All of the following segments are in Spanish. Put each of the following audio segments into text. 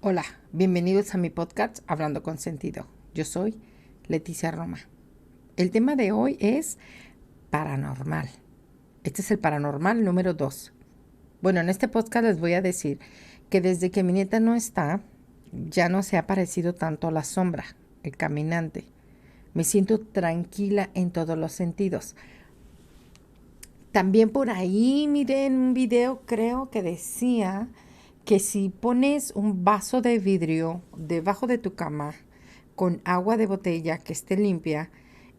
Hola, bienvenidos a mi podcast Hablando con Sentido. Yo soy Leticia Roma. El tema de hoy es paranormal. Este es el paranormal número 2. Bueno, en este podcast les voy a decir que desde que mi nieta no está, ya no se ha parecido tanto a la sombra, el caminante. Me siento tranquila en todos los sentidos. También por ahí miré en un video, creo que decía que si pones un vaso de vidrio debajo de tu cama con agua de botella que esté limpia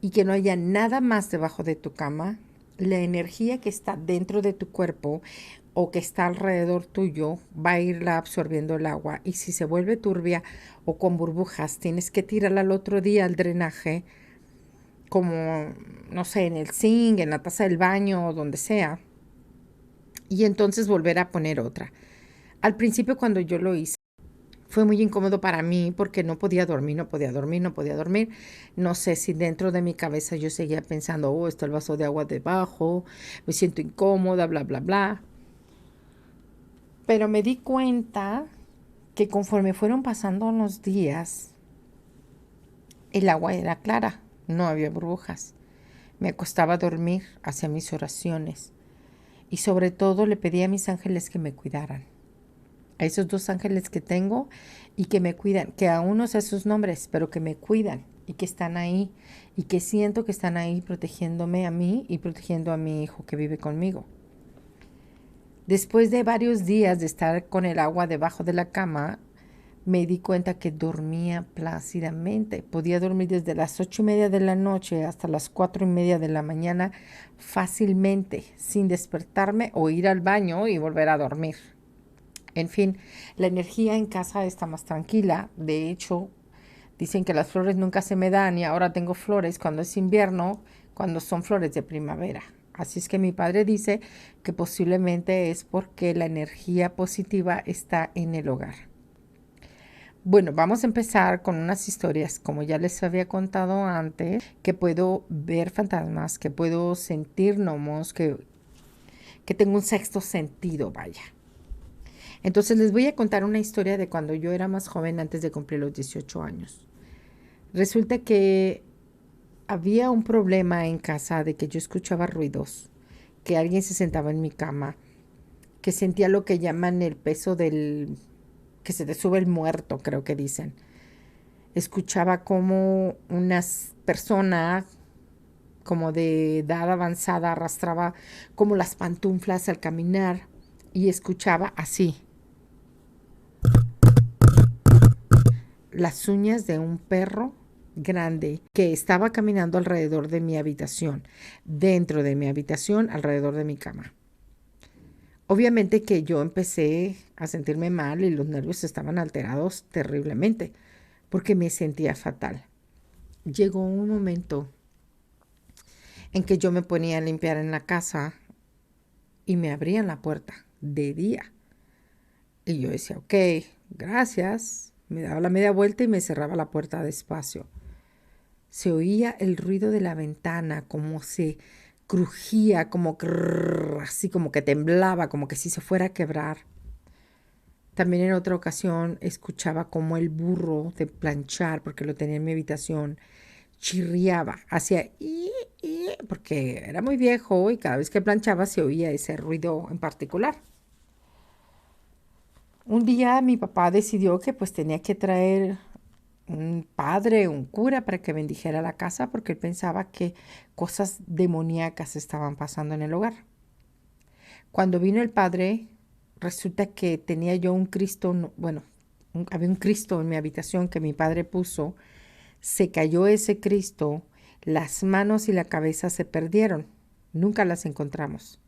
y que no haya nada más debajo de tu cama, la energía que está dentro de tu cuerpo o que está alrededor tuyo va a irla absorbiendo el agua, y si se vuelve turbia o con burbujas, tienes que tirarla al otro día al drenaje, como, no sé, en el zinc, en la taza del baño o donde sea, y entonces volver a poner otra. Al principio, cuando yo lo hice, fue muy incómodo para mí porque no podía dormir, no podía dormir, no podía dormir. No sé si dentro de mi cabeza yo seguía pensando, oh, está el vaso de agua debajo, me siento incómoda, bla, bla, bla. Pero me di cuenta que conforme fueron pasando los días, el agua era clara, no había burbujas. Me acostaba a dormir, hacía mis oraciones y sobre todo le pedí a mis ángeles que me cuidaran. A esos dos ángeles que tengo y que me cuidan, que aún no sé sus nombres, pero que me cuidan y que están ahí y que siento que están ahí protegiéndome a mí y protegiendo a mi hijo que vive conmigo. Después de varios días de estar con el agua debajo de la cama, me di cuenta que dormía plácidamente. Podía dormir desde las 8:30 de la noche hasta las 4:30 de la mañana fácilmente, sin despertarme o ir al baño y volver a dormir. En fin, la energía en casa está más tranquila. De hecho, dicen que las flores nunca se me dan y ahora tengo flores cuando es invierno, cuando son flores de primavera. Así es que mi padre dice que posiblemente es porque la energía positiva está en el hogar. Bueno, vamos a empezar con unas historias, como ya les había contado antes, que puedo ver fantasmas, que puedo sentir gnomos, que tengo un sexto sentido, vaya. Entonces les voy a contar una historia de cuando yo era más joven, antes de cumplir los 18 años. Resulta que había un problema en casa de que yo escuchaba ruidos, que alguien se sentaba en mi cama, que sentía lo que llaman el peso del... que se te sube el muerto, creo que dicen. Escuchaba como una persona como de edad avanzada arrastraba como las pantuflas al caminar, y escuchaba así las uñas de un perro grande que estaba caminando alrededor de mi habitación, dentro de mi habitación, alrededor de mi cama. Obviamente que yo empecé a sentirme mal y los nervios estaban alterados terriblemente porque me sentía fatal. Llegó un momento en que yo me ponía a limpiar en la casa y me abrían la puerta de día. Y yo decía, ok, gracias. Me daba la media vuelta y me cerraba la puerta despacio. Se oía el ruido de la ventana, como se crujía, como crrr, así como que temblaba, como que si se fuera a quebrar. También en otra ocasión escuchaba como el burro de planchar, porque lo tenía en mi habitación, chirriaba, hacía porque era muy viejo y cada vez que planchaba se oía ese ruido en particular. Un día mi papá decidió que pues tenía que traer un padre, un cura para que bendijera la casa, porque él pensaba que cosas demoníacas estaban pasando en el hogar. Cuando vino el padre, resulta que tenía yo un Cristo, bueno, había un Cristo en mi habitación que mi padre puso. Se cayó ese Cristo, las manos y la cabeza se perdieron, nunca las encontramos.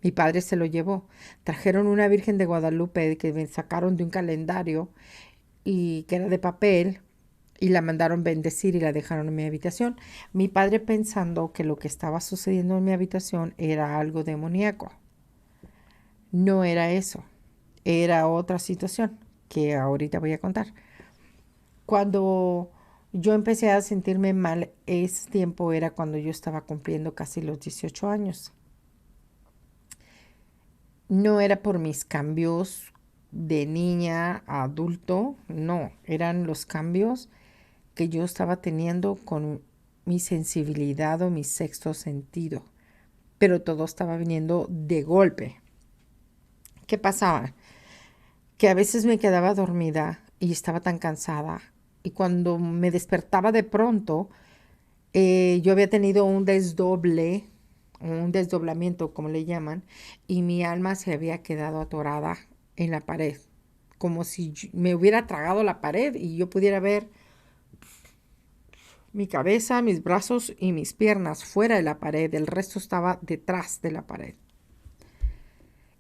Mi padre se lo llevó. Trajeron una Virgen de Guadalupe que me sacaron de un calendario y que era de papel, y la mandaron bendecir y la dejaron en mi habitación. Mi padre, pensando que lo que estaba sucediendo en mi habitación era algo demoníaco. No era eso, era otra situación que ahorita voy a contar. Cuando yo empecé a sentirme mal, ese tiempo era cuando yo estaba cumpliendo casi los 18 años. No era por mis cambios, de niña a adulto, no, eran los cambios que yo estaba teniendo con mi sensibilidad o mi sexto sentido, pero todo estaba viniendo de golpe. ¿Qué pasaba? Que a veces me quedaba dormida y estaba tan cansada y cuando me despertaba de pronto, yo había tenido un desdoblamiento, como le llaman, y mi alma se había quedado atorada en la pared, como si me hubiera tragado la pared y yo pudiera ver mi cabeza, mis brazos y mis piernas fuera de la pared, el resto estaba detrás de la pared.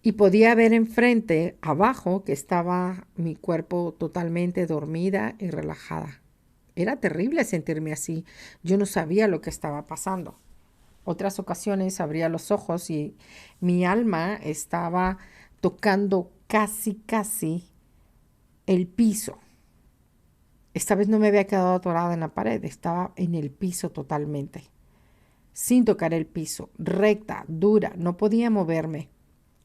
Y podía ver enfrente, abajo, que estaba mi cuerpo totalmente dormida y relajada. Era terrible sentirme así. Yo no sabía lo que estaba pasando. Otras ocasiones abría los ojos y mi alma estaba tocando casi el piso. Esta vez no me había quedado atorada en la pared, estaba en el piso totalmente, sin tocar el piso, recta, dura, no podía moverme.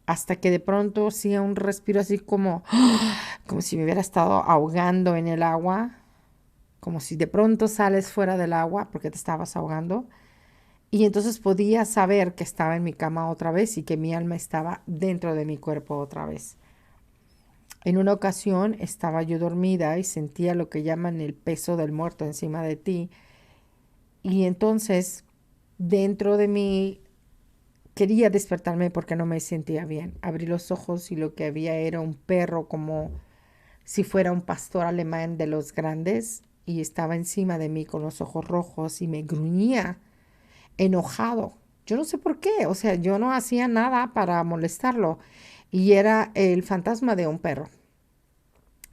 Hasta que de pronto hacía un respiro así como si me hubiera estado ahogando en el agua, como si de pronto sales fuera del agua porque te estabas ahogando. Y entonces podía saber que estaba en mi cama otra vez y que mi alma estaba dentro de mi cuerpo otra vez. En una ocasión estaba yo dormida y sentía lo que llaman el peso del muerto encima de ti. Y entonces dentro de mí quería despertarme porque no me sentía bien. Abrí los ojos y lo que había era un perro como si fuera un pastor alemán de los grandes y estaba encima de mí con los ojos rojos y me gruñía enojado. Yo no sé por qué, o sea, yo no hacía nada para molestarlo y era el fantasma de un perro,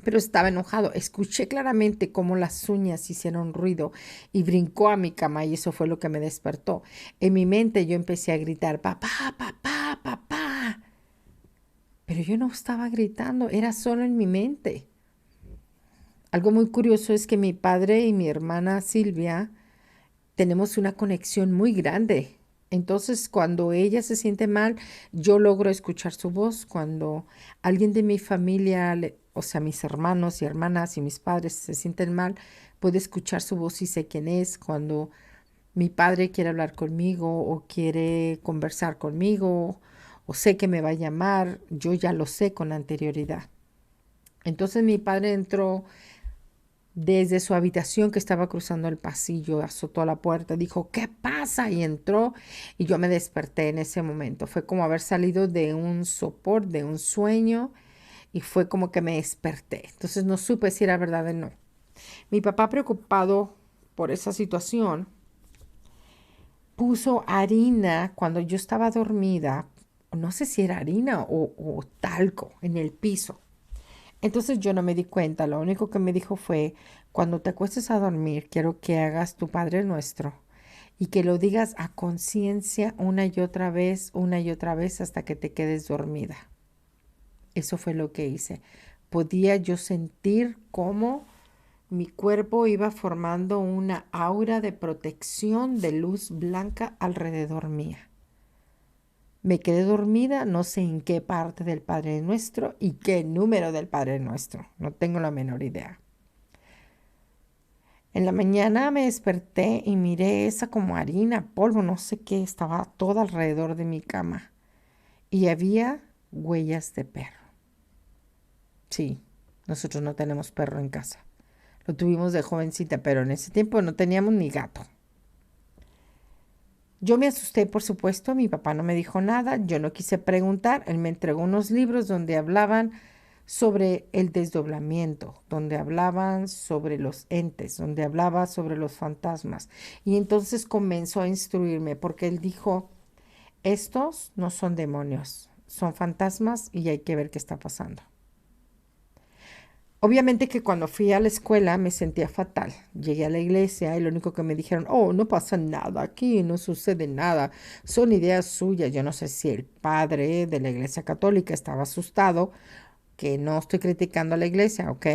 pero estaba enojado. Escuché claramente cómo las uñas hicieron ruido y brincó a mi cama y eso fue lo que me despertó. En mi mente yo empecé a gritar, papá, papá, papá, pero yo no estaba gritando, era solo en mi mente. Algo muy curioso es que mi padre y mi hermana Silvia tenemos una conexión muy grande. Entonces, cuando ella se siente mal, yo logro escuchar su voz. Cuando alguien de mi familia, o sea, mis hermanos y hermanas y mis padres se sienten mal, puedo escuchar su voz y sé quién es. Cuando mi padre quiere hablar conmigo o quiere conversar conmigo o sé que me va a llamar, yo ya lo sé con anterioridad. Entonces mi padre entró desde su habitación que estaba cruzando el pasillo, azotó la puerta, dijo, ¿qué pasa? Y entró y yo me desperté en ese momento. Fue como haber salido de un sopor, de un sueño y fue como que me desperté. Entonces no supe si era verdad o no. Mi papá preocupado por esa situación puso harina cuando yo estaba dormida, no sé si era harina o talco en el piso. Entonces yo no me di cuenta, lo único que me dijo fue, cuando te acuestes a dormir, quiero que hagas tu Padre Nuestro y que lo digas a conciencia una y otra vez hasta que te quedes dormida. Eso fue lo que hice. Podía yo sentir cómo mi cuerpo iba formando una aura de protección de luz blanca alrededor mía. Me quedé dormida, no sé en qué parte del Padre Nuestro y qué número del Padre Nuestro. No tengo la menor idea. En la mañana me desperté y miré esa como harina, polvo, no sé qué, estaba todo alrededor de mi cama. Y había huellas de perro. Sí, nosotros no tenemos perro en casa. Lo tuvimos de jovencita, pero en ese tiempo no teníamos ni gato. Yo me asusté, por supuesto, mi papá no me dijo nada, yo no quise preguntar, él me entregó unos libros donde hablaban sobre el desdoblamiento, donde hablaban sobre los entes, donde hablaba sobre los fantasmas. Y entonces comenzó a instruirme porque él dijo, estos no son demonios, son fantasmas y hay que ver qué está pasando. Obviamente que cuando fui a la escuela me sentía fatal. Llegué a la iglesia y lo único que me dijeron, oh, no pasa nada, aquí no sucede nada, son ideas suyas. Yo no sé si el padre de la iglesia católica estaba asustado, que no estoy criticando a la iglesia, ¿ok?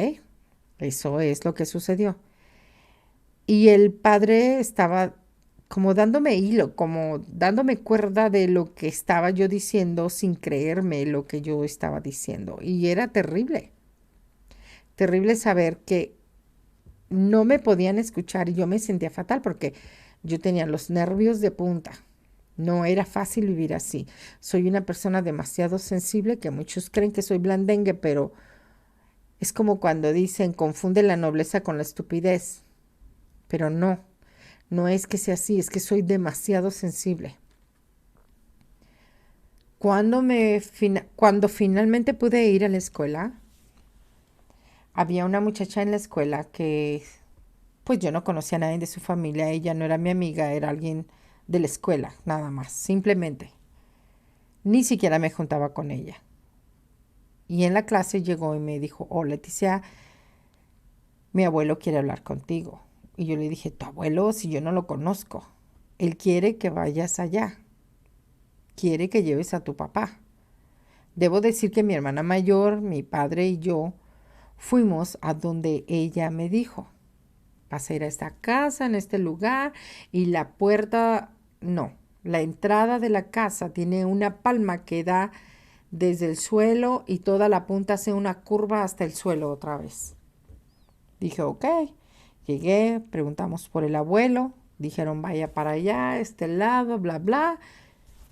Eso es lo que sucedió. Y el padre estaba como dándome hilo, como dándome cuerda de lo que estaba yo diciendo sin creerme lo que yo estaba diciendo. Y era terrible, terrible saber que no me podían escuchar y yo me sentía fatal porque yo tenía los nervios de punta. No era fácil vivir así. Soy una persona demasiado sensible que muchos creen que soy blandengue, pero es como cuando dicen confunde la nobleza con la estupidez. Pero no, no es que sea así, es que soy demasiado sensible. Cuando finalmente pude ir a la escuela, había una muchacha en la escuela que pues yo no conocía a nadie de su familia, ella no era mi amiga, era alguien de la escuela, nada más, simplemente. Ni siquiera me juntaba con ella. Y en la clase llegó y me dijo, oh Leticia, mi abuelo quiere hablar contigo. Y yo le dije, ¿tu abuelo? Si yo no lo conozco. Él quiere que vayas allá. Quiere que lleves a tu papá. Debo decir que mi hermana mayor, mi padre y yo fuimos a donde ella me dijo. Vas a ir a esta casa, en este lugar, y la puerta, no, la entrada de la casa tiene una palma que da desde el suelo y toda la punta hace una curva hasta el suelo otra vez. Dije, ok, llegué, preguntamos por el abuelo, dijeron vaya para allá, este lado, bla, bla.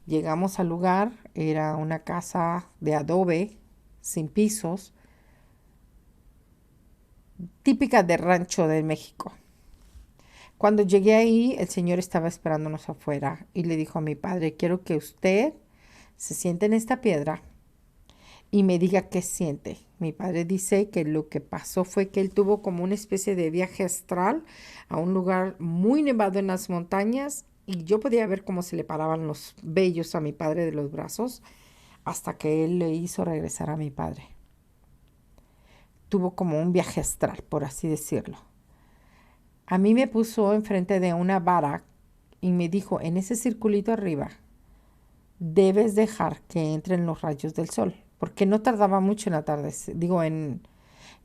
Llegamos al lugar, era una casa de adobe, sin pisos, típica de rancho de México. Cuando llegué ahí, el señor estaba esperándonos afuera y le dijo a mi padre, quiero que usted se siente en esta piedra y me diga qué siente. Mi padre dice que lo que pasó fue que él tuvo como una especie de viaje astral a un lugar muy nevado en las montañas y yo podía ver cómo se le paraban los vellos a mi padre de los brazos hasta que él le hizo regresar a mi padre. Tuvo como un viaje astral, por así decirlo. A mí me puso enfrente de una vara y me dijo, en ese circulito arriba, debes dejar que entren los rayos del sol, porque no tardaba mucho en atardecer,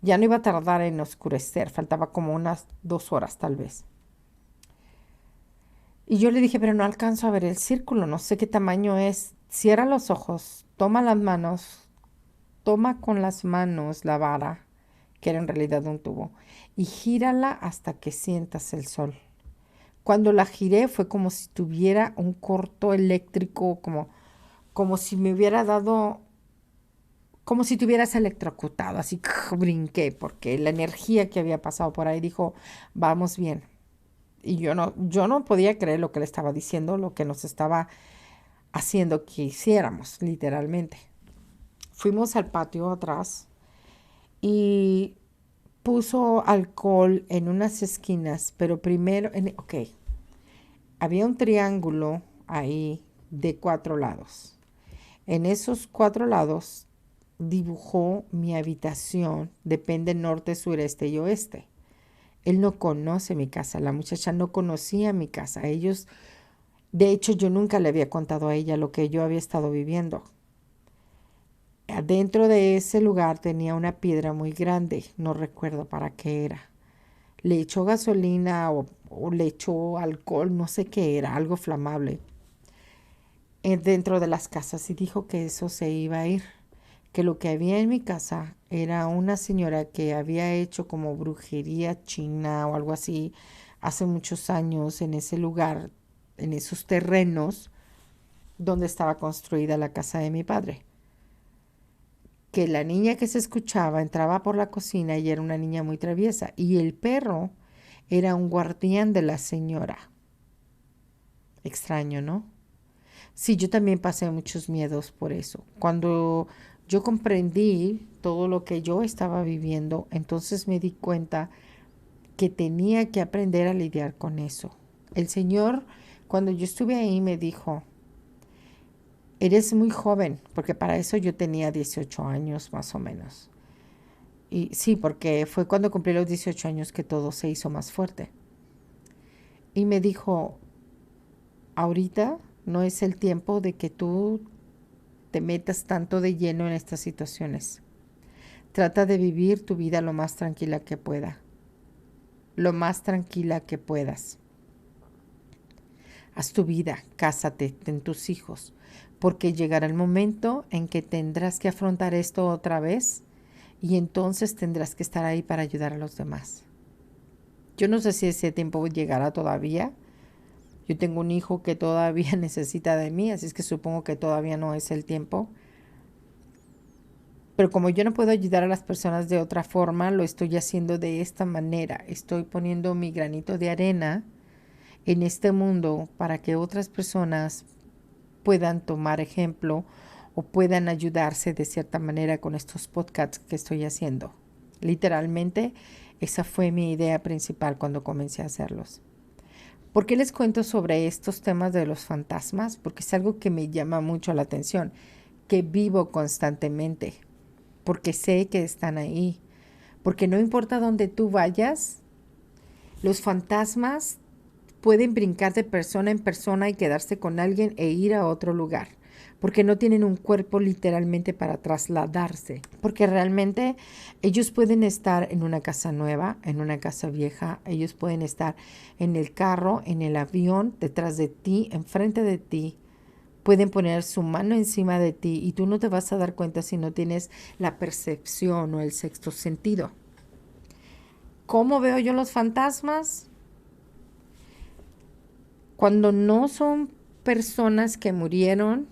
ya no iba a tardar en oscurecer, faltaba como unas 2 horas tal vez. Y yo le dije, pero no alcanzo a ver el círculo, no sé qué tamaño es. Cierra los ojos, toma las manos, toma con las manos la vara, que era en realidad un tubo, y gírala hasta que sientas el sol. Cuando la giré fue como si tuviera un corto eléctrico, como si me hubiera dado, como si tuvieras electrocutado, así brinqué, porque la energía que había pasado por ahí dijo, vamos bien. Y yo no podía creer lo que le estaba diciendo, lo que nos estaba haciendo que hiciéramos, literalmente. Fuimos al patio atrás y puso alcohol en unas esquinas, pero primero, ok, había un triángulo ahí de 4 lados. En esos 4 lados dibujó mi habitación, depende norte, sureste y oeste. Él no conoce mi casa, la muchacha no conocía mi casa. De hecho, yo nunca le había contado a ella lo que yo había estado viviendo. Adentro de ese lugar tenía una piedra muy grande, no recuerdo para qué era. Le echó gasolina o le echó alcohol, no sé qué era, algo flamable, dentro de las casas y dijo que eso se iba a ir, que lo que había en mi casa era una señora que había hecho como brujería china o algo así hace muchos años en ese lugar, en esos terrenos donde estaba construida la casa de mi padre. Que la niña que se escuchaba entraba por la cocina y era una niña muy traviesa y el perro era un guardián de la señora. Extraño, ¿no? Sí, yo también pasé muchos miedos por eso. Cuando yo comprendí todo lo que yo estaba viviendo, entonces me di cuenta que tenía que aprender a lidiar con eso. El Señor, cuando yo estuve ahí, me dijo, eres muy joven, porque para eso yo tenía 18 años más o menos. Y sí, porque fue cuando cumplí los 18 años que todo se hizo más fuerte. Y me dijo, ahorita no es el tiempo de que tú te metas tanto de lleno en estas situaciones. Trata de vivir tu vida lo más tranquila que pueda. Lo más tranquila que puedas. haz tu vida, cásate, ten tus hijos, porque llegará el momento en que tendrás que afrontar esto otra vez y entonces tendrás que estar ahí para ayudar a los demás. Yo no sé si ese tiempo llegará todavía. Yo tengo un hijo que todavía necesita de mí, así es que supongo que todavía no es el tiempo. Pero como yo no puedo ayudar a las personas de otra forma, lo estoy haciendo de esta manera. Estoy poniendo mi granito de arena en este mundo para que otras personas puedan tomar ejemplo o puedan ayudarse de cierta manera con estos podcasts que estoy haciendo. Literalmente, esa fue mi idea principal cuando comencé a hacerlos. ¿Por qué les cuento sobre estos temas de los fantasmas? Porque es algo que me llama mucho la atención, que vivo constantemente, porque sé que están ahí, porque no importa dónde tú vayas, los fantasmas pueden brincar de persona en persona y quedarse con alguien e ir a otro lugar, porque no tienen un cuerpo literalmente para trasladarse, porque realmente ellos pueden estar en una casa nueva, en una casa vieja, ellos pueden estar en el carro, en el avión, detrás de ti, enfrente de ti, pueden poner su mano encima de ti y tú no te vas a dar cuenta si no tienes la percepción o el sexto sentido. ¿Cómo veo yo los fantasmas? Cuando no son personas que murieron,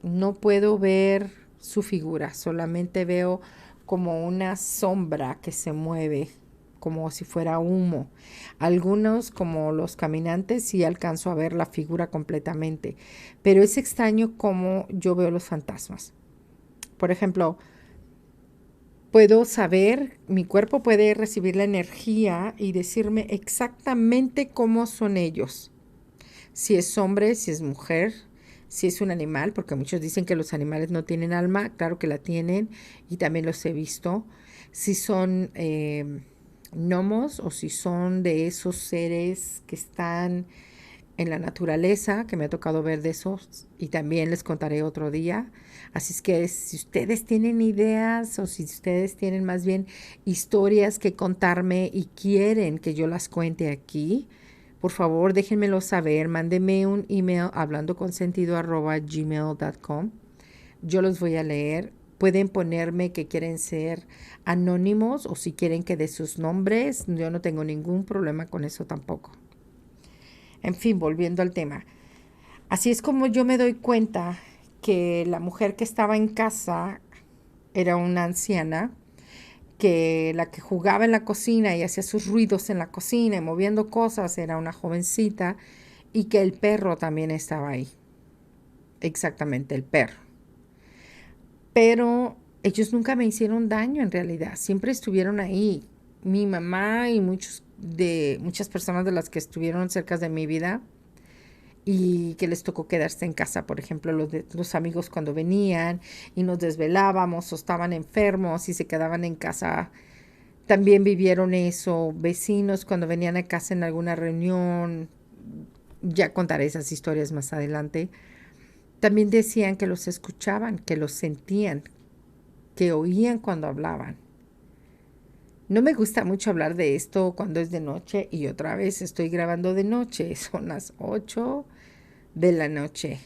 no puedo ver su figura, solamente veo como una sombra que se mueve, como si fuera humo. Algunos, como los caminantes, sí alcanzo a ver la figura completamente, pero es extraño cómo yo veo los fantasmas. Por ejemplo, puedo saber, mi cuerpo puede recibir la energía y decirme exactamente cómo son ellos. Si es hombre, si es mujer, si es un animal, porque muchos dicen que los animales no tienen alma, claro que la tienen y también los he visto. Si son gnomos o si son de esos seres que están en la naturaleza, que me ha tocado ver de esos y también les contaré otro día. Así es que si ustedes tienen ideas o si ustedes tienen más bien historias que contarme y quieren que yo las cuente aquí, por favor déjenmelo saber, mándenme un email hablandoconsentido@gmail.com. Yo los voy a leer. Pueden ponerme que quieren ser anónimos o si quieren que dé sus nombres. Yo no tengo ningún problema con eso tampoco. En fin, volviendo al tema. Así es como yo me doy cuenta que la mujer que estaba en casa era una anciana, que la que jugaba en la cocina y hacía sus ruidos en la cocina y moviendo cosas era una jovencita y que el perro también estaba ahí. Exactamente, el perro. Pero ellos nunca me hicieron daño en realidad, siempre estuvieron ahí. Mi mamá y muchas personas de las que estuvieron cerca de mi vida y que les tocó quedarse en casa, por ejemplo, los amigos cuando venían y nos desvelábamos o estaban enfermos y se quedaban en casa, también vivieron eso, vecinos cuando venían a casa en alguna reunión, ya contaré esas historias más adelante, también decían que los escuchaban, que los sentían, que oían cuando hablaban. No me gusta mucho hablar de esto cuando es de noche y otra vez estoy grabando de noche, son las 8 de la noche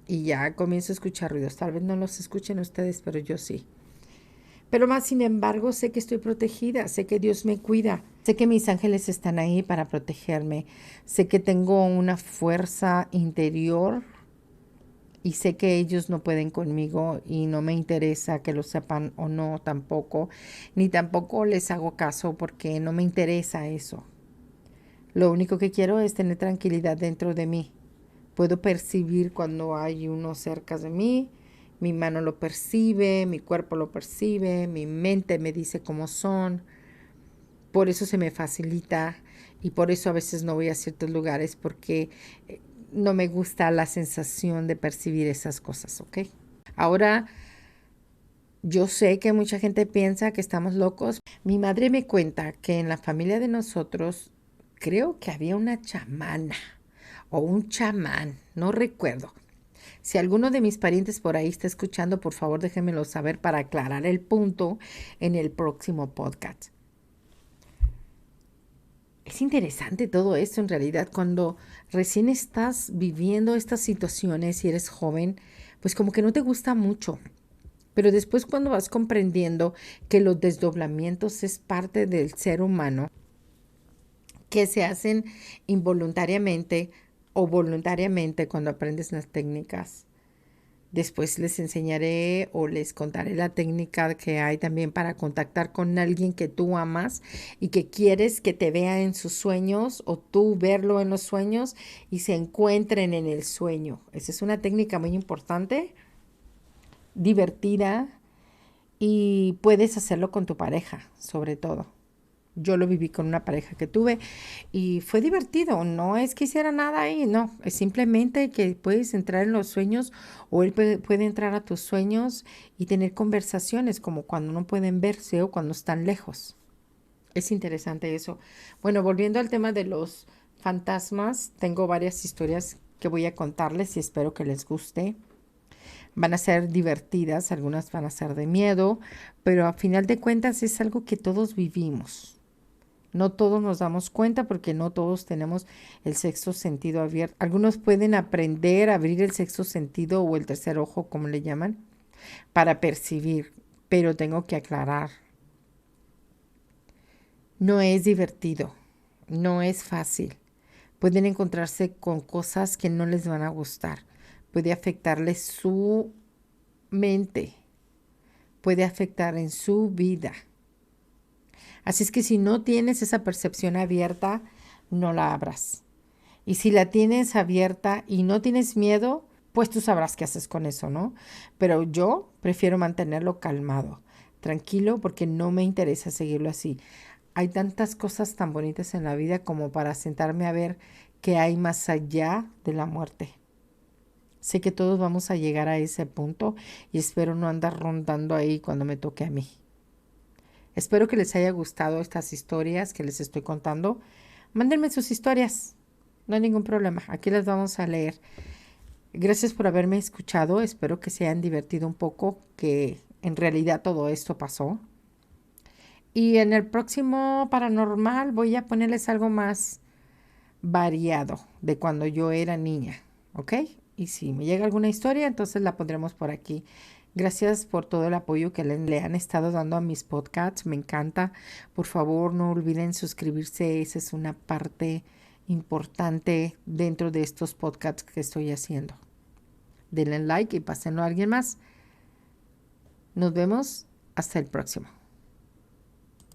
y ya comienzo a escuchar ruidos. Tal vez no los escuchen ustedes, pero yo sí. Pero más sin embargo, sé que estoy protegida, sé que Dios me cuida, sé que mis ángeles están ahí para protegerme, sé que tengo una fuerza interior y sé que ellos no pueden conmigo y no me interesa que lo sepan o no tampoco, ni tampoco les hago caso porque no me interesa eso. Lo único que quiero es tener tranquilidad dentro de mí. Puedo percibir cuando hay uno cerca de mí, mi mano lo percibe, mi cuerpo lo percibe, mi mente me dice cómo son. Por eso se me facilita y por eso a veces no voy a ciertos lugares porque no me gusta la sensación de percibir esas cosas, ¿ok? Ahora, yo sé que mucha gente piensa que estamos locos. Mi madre me cuenta que en la familia de nosotros creo que había una chamana o un chamán, no recuerdo. Si alguno de mis parientes por ahí está escuchando, por favor déjenmelo saber para aclarar el punto en el próximo podcast. Es interesante todo esto en realidad. Cuando recién estás viviendo estas situaciones y eres joven, pues como que no te gusta mucho. Pero después cuando vas comprendiendo que los desdoblamientos es parte del ser humano, que se hacen involuntariamente o voluntariamente cuando aprendes las técnicas. Después les enseñaré o les contaré la técnica que hay también para contactar con alguien que tú amas y que quieres que te vea en sus sueños o tú verlo en los sueños y se encuentren en el sueño. Esa es una técnica muy importante, divertida y puedes hacerlo con tu pareja, sobre todo. Yo lo viví con una pareja que tuve y fue divertido. No es que hiciera nada ahí, no. Es simplemente que puedes entrar en los sueños o él puede entrar a tus sueños y tener conversaciones como cuando no pueden verse o cuando están lejos. Es interesante eso. Bueno, volviendo al tema de los fantasmas, tengo varias historias que voy a contarles y espero que les guste. Van a ser divertidas, algunas van a ser de miedo, pero a final de cuentas es algo que todos vivimos. No todos nos damos cuenta porque no todos tenemos el sexto sentido abierto. Algunos pueden aprender a abrir el sexto sentido o el tercer ojo, como le llaman, para percibir, pero tengo que aclarar, no es divertido, no es fácil. Pueden encontrarse con cosas que no les van a gustar. Puede afectarles su mente, puede afectar en su vida. Así es que si no tienes esa percepción abierta, no la abras. Y si la tienes abierta y no tienes miedo, pues tú sabrás qué haces con eso, ¿no? Pero yo prefiero mantenerlo calmado, tranquilo, porque no me interesa seguirlo así. Hay tantas cosas tan bonitas en la vida como para sentarme a ver qué hay más allá de la muerte. Sé que todos vamos a llegar a ese punto y espero no andar rondando ahí cuando me toque a mí. Espero que les haya gustado estas historias que les estoy contando. Mándenme sus historias. No hay ningún problema. Aquí las vamos a leer. Gracias por haberme escuchado. Espero que se hayan divertido un poco, que en realidad todo esto pasó. Y en el próximo paranormal voy a ponerles algo más variado de cuando yo era niña. ¿Ok? Y si me llega alguna historia, entonces la pondremos por aquí. Gracias por todo el apoyo que le han estado dando a mis podcasts. Me encanta. Por favor, no olviden suscribirse. Esa es una parte importante dentro de estos podcasts que estoy haciendo. Denle like y pásenlo a alguien más. Nos vemos hasta el próximo.